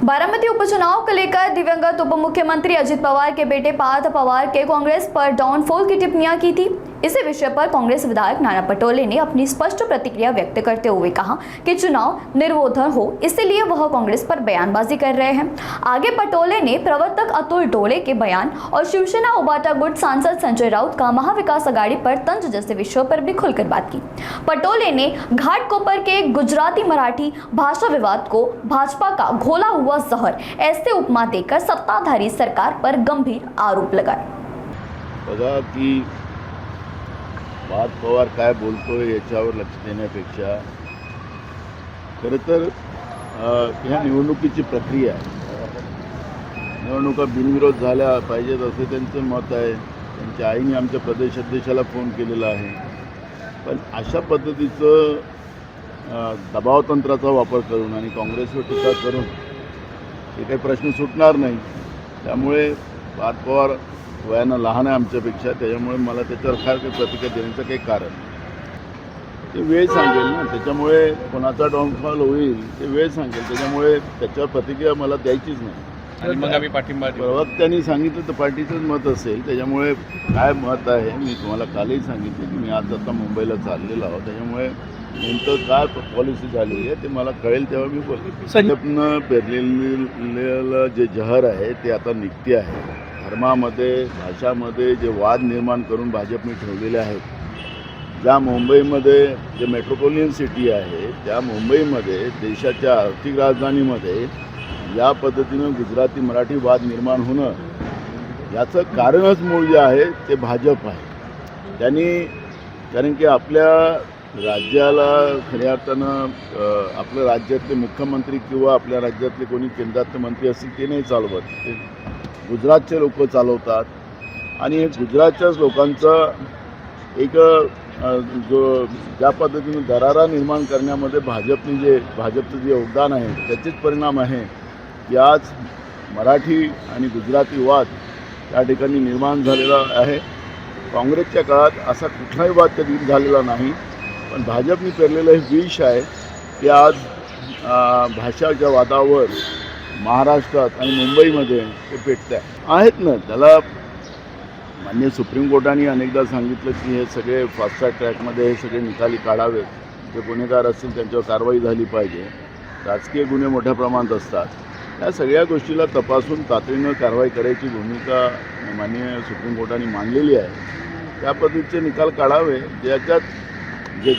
बारामती उपचुनाव को लेकर दिवंगत उप मुख्यमंत्री अजित पवार के बेटे पार्थ पवार के कांग्रेस पर डाउनफॉल की टिप्पणियां की थी। इसी विषय पर कांग्रेस विधायक नाना पटोले ने अपनी स्पष्ट प्रतिक्रिया व्यक्त करते हुए कहा कि चुनाव निर्विरोध हो, इसलिए वह कांग्रेस पर बयानबाजी कर रहे हैं। आगे पटोले ने प्रवर्तक अतुल डोले के बयान और शिवसेना उबाटा गुट सांसद संजय राउत का महाविकास आघाड़ी पर तंज जैसे विषयों पर भी खुलकर बात की। पटोले ने घाटकोपर के गुजराती मराठी भाषा विवाद को भाजपा का घोला हुआ जहर ऐसे उपमा देकर सत्ताधारी सरकार पर गंभीर आरोप लगाए। बघा की पार्थ पवार काय बोलतोय याच्यावर लक्ष देण्यापेक्षा खरं तर ह्या निवडणुकीची प्रक्रिया आहे। निवडणुका बिनविरोध झाल्या पाहिजेत असे त्यांचं मत आहे। त्यांच्या आईने आमच्या प्रदेश अध्यक्षाला फोन केलेला आहे, पण अशा पद्धतीचं दबावतंत्राचा वापर करून आणि काँग्रेसवर टीका करून हे काही प्रश्न सुटणार नाही। त्यामुळे पार्थ पवार वयानं लहान आहे आमच्यापेक्षा, त्याच्यामुळे मला त्याच्यावर फार काही प्रतिक्रिया देण्याचं काही कारण ते वेळ सांगेल ना। त्याच्यामुळे कोणाचा डाऊनफॉल होईल ते वेळ सांगेल, त्याच्यामुळे त्याच्यावर प्रतिक्रिया मला द्यायचीच नाही। आणि मग आम्ही पाठिंबा देऊ। प्रवक्त्यांनी सांगितलं तर पार्टीचंच मत असेल, त्याच्यामुळे काय मत आहे मी तुम्हाला कालही सांगितलं की मी आज आता मुंबईला चाललेलो आहोत, त्याच्यामुळे नेमकं काय पॉलिसी झाली आहे ते मला कळेल तेव्हा मी बोलेन। भाजपनं पेरलेलं जे जहर आहे ते आता निघते आहे। धर्मामध्ये भाषामध्ये जे वाद निर्माण करून भाजपने ठेवलेले आहेत, ज्या मुंबईमध्ये जे मेट्रोपॉलिटन सिटी आहे त्या मुंबईमध्ये देशाच्या आर्थिक राजधानीमध्ये या पद्धतीनं गुजराती मराठी वाद निर्माण होणं याचं कारणच मूळ जे आहे ते भाजप आहे। त्यांनी कारण की आपल्या राज्याला खऱ्या अर्थानं आपल्या राज्यातले मुख्यमंत्री किंवा आपल्या राज्यातले कोणी केंद्रातले मंत्री असतील ते नाही चालवत, ते गुजरातचे लोक चालवतात। आणि हे गुजरातच्याच लोकांचा एक जो ज्या पद्धतीनं दरारा निर्माण करण्यामध्ये भाजपचं जे योगदान आहे त्याचेच परिणाम आहे की आज मराठी आणि गुजराती वाद त्या ठिकाणी निर्माण झालेला आहे। काँग्रेसच्या काळात असा कुठलाही वाद कधी झालेला नाही, पण भाजपने पेरलेलं हे विष आहे की आज भाषाच्या वादावर महाराष्ट्रात आणि मुंबईमध्ये ते पेटत आहेत ना। त्याला माननीय सुप्रीम कोर्टाने अनेकदा सांगितलं की हे सगळे फास्ट ट्रॅकमध्ये हे सगळे निकाली काढावेत, जे गुन्हेगार असतील त्यांच्यावर कारवाई झाली पाहिजे। राजकीय गुन्हे मोठ्या प्रमाणात असतात, या सगळ्या गोष्टीला तपासून तातडीनं कारवाई करायची भूमिका माननीय सुप्रीम कोर्टाने मांडलेली आहे। त्या पद्धतीचे निकाल काढावे, ज्याच्यात जे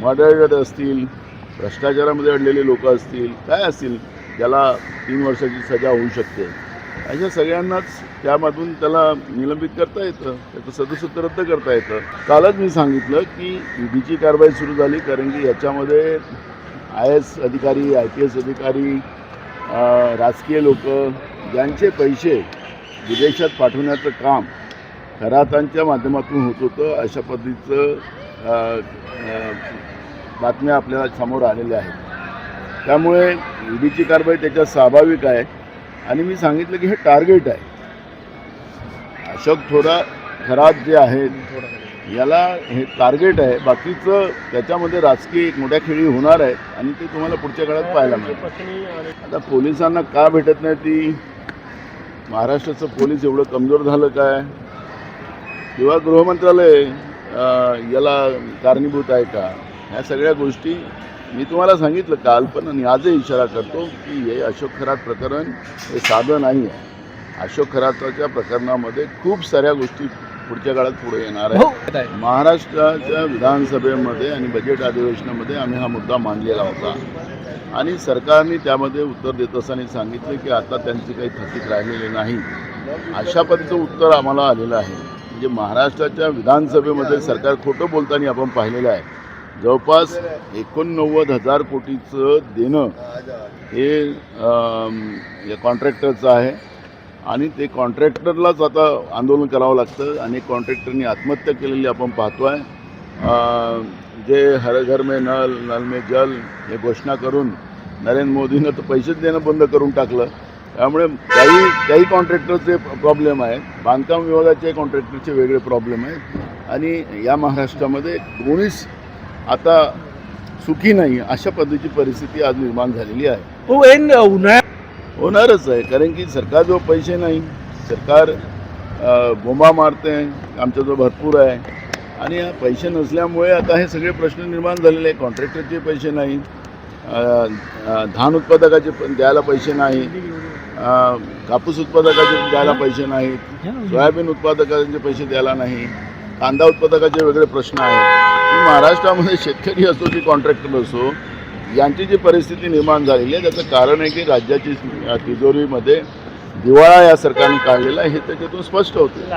मर्डर असतील, भ्रष्टाचारामध्ये अडलेले लोक असतील, काय असतील ज्याला 3 वर्षाची सजा होऊ शकते, अशा सगळ्यांनाच त्यामधून त्याला निलंबित करता येतं, त्याचं सदस्यत्व रद्द करता येतं। कालच मी सांगितलं की ईडीची कारवाई सुरू झाली, कारण की याच्यामध्ये IAS अधिकारी, IPS अधिकारी, राजकीय लोक ज्यांचे पैसे विदेशात पाठवण्याचं काम खरातांच्या माध्यमातून होत होतं, अशा पद्धतीचं बातम्या आपल्याला समोर आलेल्या आहेत। त्यामुळे ईडीची कारवाई त्याच्यात स्वाभाविक आहे। आणि मी सांगितलं की हे टार्गेट आहे। अशोक खरात जे आहेत याला हे टार्गेट आहे, बाकीचं त्याच्यामध्ये राजकीय एक मोठ्या खेळी होणार आहे आणि ते तुम्हाला पुढच्या काळात पाहायला मिळेल। आता पोलिसांना का भेटत नाही ती, महाराष्ट्राचं पोलीस एवढं कमजोर झालं काय, किंवा गृहमंत्रालय याला कारणीभूत आहे का, ह्या सगळ्या गोष्टी मी तुम्हाला सांगितलं काल, पण आणि आजही इशारा करतो की हे अशोक खरात प्रकरण हे साधं नाही आहे। अशोक खराताच्या प्रकरणामध्ये खूप साऱ्या गोष्टी पुढच्या काळात पुढे येणार आहे। महाराष्ट्राच्या विधानसभेमध्ये आणि बजेट अधिवेशनामध्ये आम्ही हा मुद्दा मांडलेला होता आणि सरकारने त्यामध्ये उत्तर देत असताना सांगितलं की आता त्यांची काही थकीत राहिलेली नाही, अशा पद्धतीचं उत्तर आम्हाला आलेलं आहे। म्हणजे महाराष्ट्राच्या विधानसभेमध्ये सरकार खोटं बोलताना आपण पाहिलेलं आहे। जवळपास 89,000 कोटीचं देणं हे कॉन्ट्रॅक्टरचं आहे आणि ते कॉन्ट्रॅक्टरलाच आता आंदोलन करावं लागतं। अनेक कॉन्ट्रॅक्टरनी आत्महत्या केलेली आपण पाहतो आहे। जे हर घर में नल, नल में जल हे घोषणा करून नरेंद्र मोदीनं तर पैसेच देणं बंद करून टाकलं। त्यामुळे काही कॉन्ट्रॅक्टरचे प्रॉब्लेम आहेत, बांधकाम विभागाचे कॉन्ट्रॅक्टरचे वेगळे प्रॉब्लेम आहेत आणि या महाराष्ट्रामध्ये कोणीच आता सुखी नाही, अशा पद्धतीची परिस्थिती आज निर्माण झालेली आहे। हो ऐन उन्हाळ्यात होणारच आहे, कारण की सरकारजवळ पैसे नाही, सरकार बोंबा मारते आहे, आमच्याजवळ भरपूर आहे आणि या पैसे नसल्यामुळे आता हे सगळे प्रश्न निर्माण झालेले आहे. कॉन्ट्रॅक्टरचे पैसे नाही, धान उत्पादकाचे द्यायला पैसे नाही, कापूस उत्पादकाचे द्यायला पैसे नाहीत, सोयाबीन उत्पादकांचे पैसे द्यायला नाही, कांदा उत्पादकाचे वेगळे प्रश्न आहेत. महाराष्ट्रामध्ये शेतकरी असो की कॉन्ट्रॅक्टर असो, यांची जी परिस्थिती निर्माण झालेली आहे त्याचं कारण आहे की राज्याची तिजोरीमध्ये दिवाळा या सरकारने काढलेला आहे, हे त्याच्यातून स्पष्ट होतं.